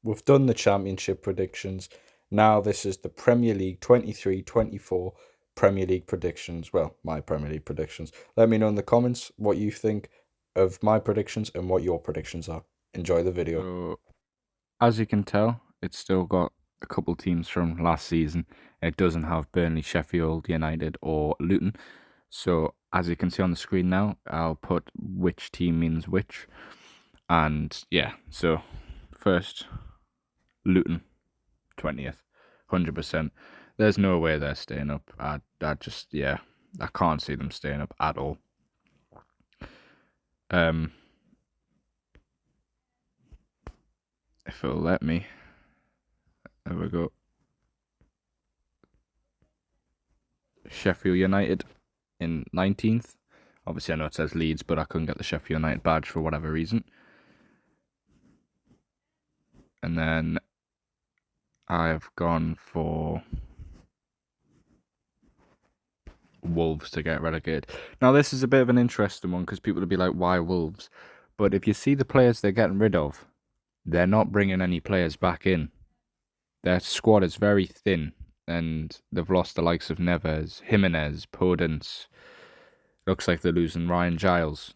we've done the Championship predictions. Now this is the Premier League 23-24 Premier League predictions. Well, my Premier League predictions. Let me know in the comments what you think of my predictions and what your predictions are. Enjoy the video. So, as you can tell, it's still got a couple teams from last season. It doesn't have Burnley, Sheffield United, or Luton. So, as you can see on the screen now, I'll put which team means which. And yeah, so first, Luton, 20th, 100%. There's no way they're staying up. Yeah, I can't see them staying up at all. Um, if it'll let me, there we go. Sheffield United in 19th. Obviously, I know it says Leeds, but I couldn't get the Sheffield United badge for whatever reason. And then I've gone for Wolves to get relegated. Now, this is a bit of an interesting one because people will be like, why Wolves? But if you see the players they're getting rid of, they're not bringing any players back in. Their squad is very thin, and they've lost the likes of Neves, Jimenez, Podence. Looks like they're losing Ryan Giles.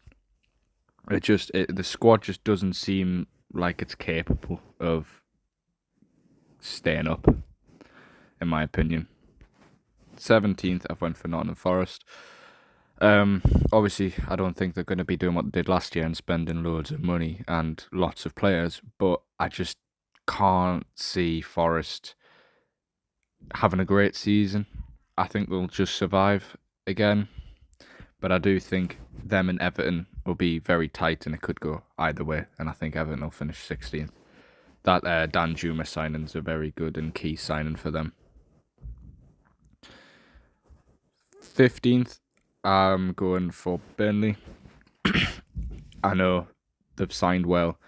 The squad just doesn't seem like it's capable of staying up, in my opinion. 17th, I've went for Nottingham Forest. Obviously, I don't think they're going to be doing what they did last year and spending loads of money and lots of players, but I just can't see Forest having a great season. I think they'll just survive again, but I do think them and Everton will be very tight and it could go either way, and I think Everton will finish 16th. That Dan Juma signing's a very good and key signing for them. 15th, I'm going for Burnley. I know they've signed well,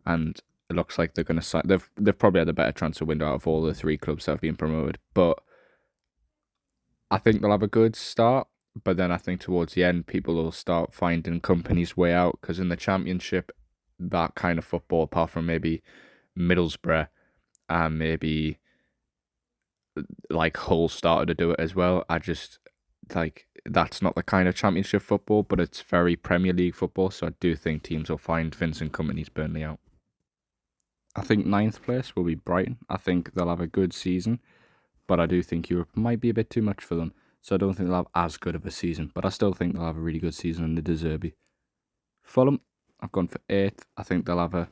and it looks like they're going to sign. They've probably had a better transfer window out of all the three clubs that have been promoted, but I think they'll have a good start. But then I think towards the end, people will start finding companies' way out because in the Championship, that kind of football, apart from maybe Middlesbrough and maybe like Hull started to do it as well. I just like that's not the kind of Championship football, but it's very Premier League football. So I do think teams will find Vincent Company's Burnley out. I think ninth place will be Brighton. I think they'll have a good season, but I do think Europe might be a bit too much for them. So I don't think they'll have as good of a season, but I still think they'll have a really good season and they deserve it. Fulham, I've gone for 8th. I think they'll have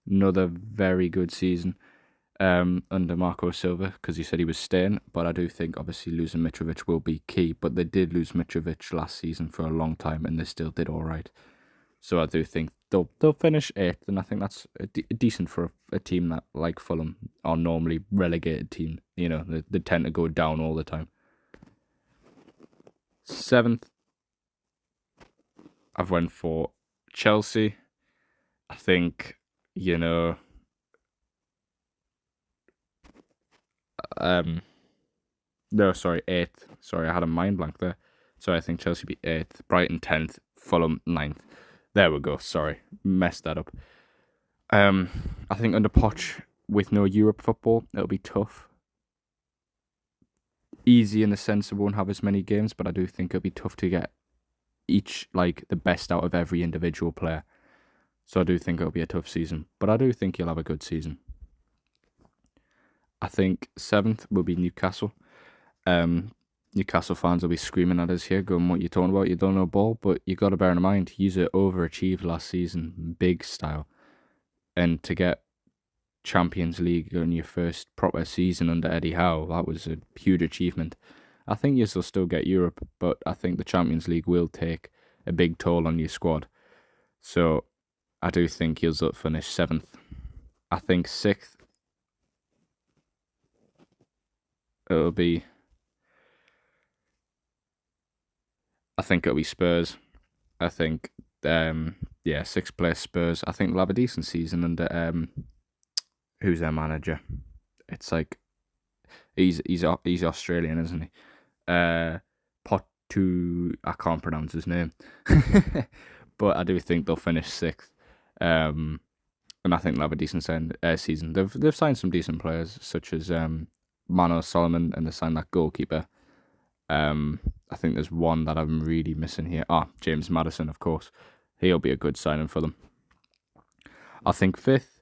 another very good season under Marco Silva because he said he was staying. But I do think obviously losing Mitrovic will be key. But they did lose Mitrovic last season for a long time and they still did all right. So I do think they'll finish 8th, and I think that's decent for a team that like Fulham are normally relegated team. You know, they tend to go down all the time. 7th, I've went for Chelsea. I think um, no, sorry, 8th. Sorry, I had a mind blank there. So I think Chelsea be 8th, Brighton 10th, Fulham 9th. There we go. Sorry, messed that up. I think under Poch with no Europe football, it'll be tough. Easy in the sense it won't have as many games, but I do think it'll be tough to get each like the best out of every individual player. So I do think it'll be a tough season, but I do think you'll have a good season. I think 7th will be Newcastle. Newcastle fans will be screaming at us here, going, "What you talking about? You don't know ball." But you got to bear in mind, he's overachieved last season, big style, and to get Champions League in your first proper season under Eddie Howe, that was a huge achievement. I think you'll still get Europe, but I think the Champions League will take a big toll on your squad. So I do think you'll finish 7th. I think 6th, it'll be. I think it'll be Spurs. I think, 6th place Spurs. I think they'll have a decent season under who's their manager? It's like he's Australian, isn't he? Potu, I can't pronounce his name, but I do think they'll finish 6th. and I think they'll have a decent season. They've signed some decent players, such as Mano Solomon, and they signed that goalkeeper. I think there's one that I'm really missing here. James Maddison, of course. He'll be a good signing for them. I think fifth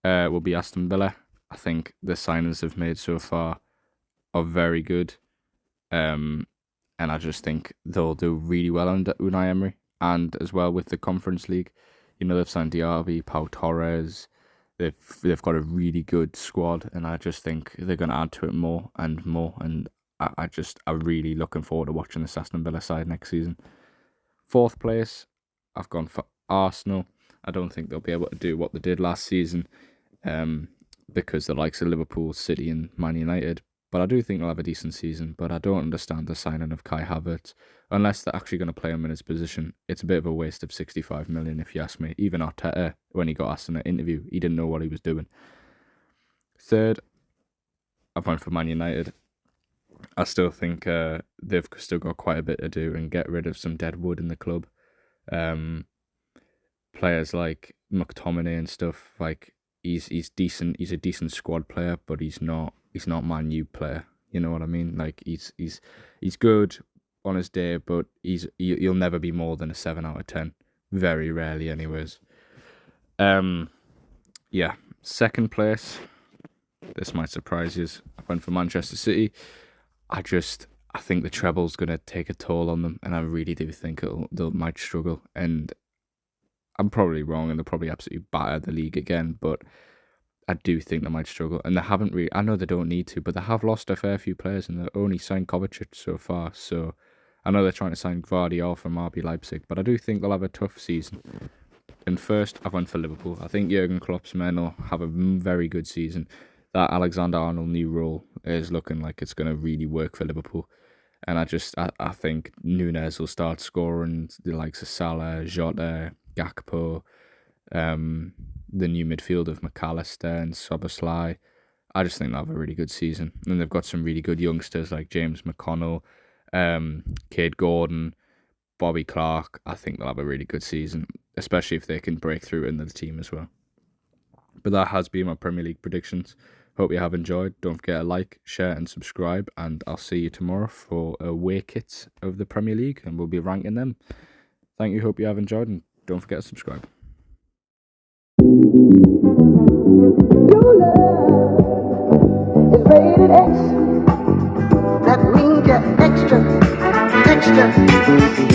will be Aston Villa. I think the signings they've made so far are very good. And I just think they'll do really well under Unai Emery. And as well with the Conference League, they've signed Diaby, Pau Torres. They've got a really good squad, and I just think they're going to add to it more and more. And I'm really looking forward to watching this Aston Villa side next season. Fourth place, I've gone for Arsenal. I don't think they'll be able to do what they did last season, because the likes of Liverpool, City, and Man United. But I do think they'll have a decent season. But I don't understand the signing of Kai Havertz. Unless they're actually going to play him in his position, it's a bit of a waste of 65 million, if you ask me. Even Arteta, when he got asked in an interview, he didn't know what he was doing. Third, I've gone for Man United. I still think they've still got quite a bit to do and get rid of some dead wood in the club. Players like McTominay and stuff, like he's decent. He's a decent squad player, but he's not Man U player. You know what I mean? Like he's good on his day, but he'll never be more than a 7 out of 10. Very rarely, anyways. Yeah. Second place. This might surprise you. I went for Manchester City. I think the treble's gonna take a toll on them, and I really do think they might struggle. And I'm probably wrong, and they'll probably absolutely batter the league again. But I do think they might struggle, and they haven't really. I know they don't need to, but they have lost a fair few players, and they've only signed Kovacic so far. So I know they're trying to sign Gvardiol from RB Leipzig, but I do think they'll have a tough season. And first, I went for Liverpool. I think Jurgen Klopp's men will have a very good season. That Alexander-Arnold new role is looking like it's going to really work for Liverpool. And I think Núñez will start scoring, the likes of Salah, Jota, Gakpo, the new midfield of McAllister and Szoboszlai. I just think they'll have a really good season. And they've got some really good youngsters like James McConnell, Cade Gordon, Bobby Clark. I think they'll have a really good season, especially if they can break through into the team as well. But that has been my Premier League predictions. Hope you have enjoyed. Don't forget to like, share and subscribe, and I'll see you tomorrow for away kits of the Premier League, and we'll be ranking them. Thank you, hope you have enjoyed, and don't forget to subscribe. Your love is rated X. That means you're extra, extra.